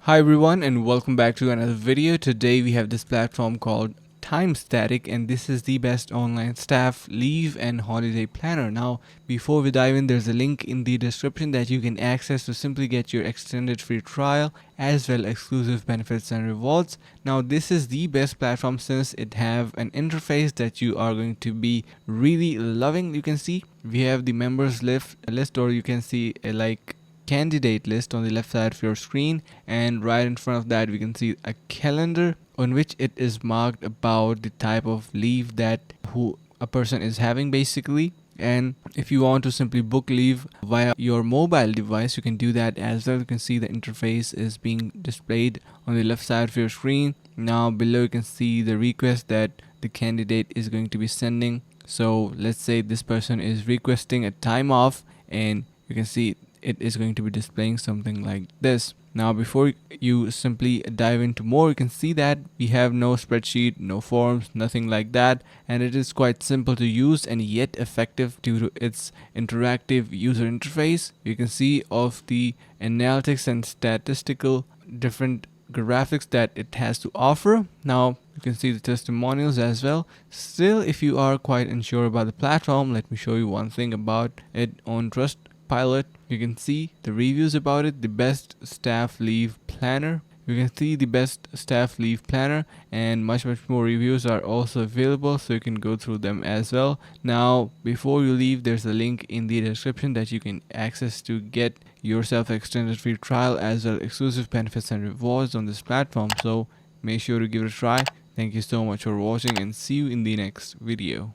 Hi everyone and welcome back to another video. Today we have this platform called Timetastic, and this is the best online staff leave and holiday planner. Now before we dive in, there's a link in the description that you can access to simply get your extended free trial as well exclusive benefits and rewards. Now this is the best platform since it have an interface that you are going to be really loving. You can see we have the members list, or you can see like candidate list on the left side of your screen, and right in front of that we can see a calendar on which it is marked about the type of leave that who a person is having basically. And if you want to simply book leave via your mobile device, you can do that as well. You can see the interface is being displayed on the left side of your screen. Now below you can see the request that the candidate is going to be sending. So let's say this person is requesting a time off, and you can see it is going to be displaying something like this. Now before you simply dive into more, you can see that we have no spreadsheet, no forms, nothing like that, and it is quite simple to use and yet effective due to its interactive user interface. You can see of the analytics and statistical different graphics that it has to offer. Now you can see the testimonials as well. Still, if you are quite unsure about the platform, let me show you one thing about it on Trustpilot. You can see the reviews about it, the best staff leave planner. You can see the best staff leave planner, and much more reviews are also available, so you can go through them as well. Now before you leave, there's a link in the description that you can access to get yourself extended free trial as well exclusive benefits and rewards on this platform. So make sure to give it a try. Thank you so much for watching and see you in the next video.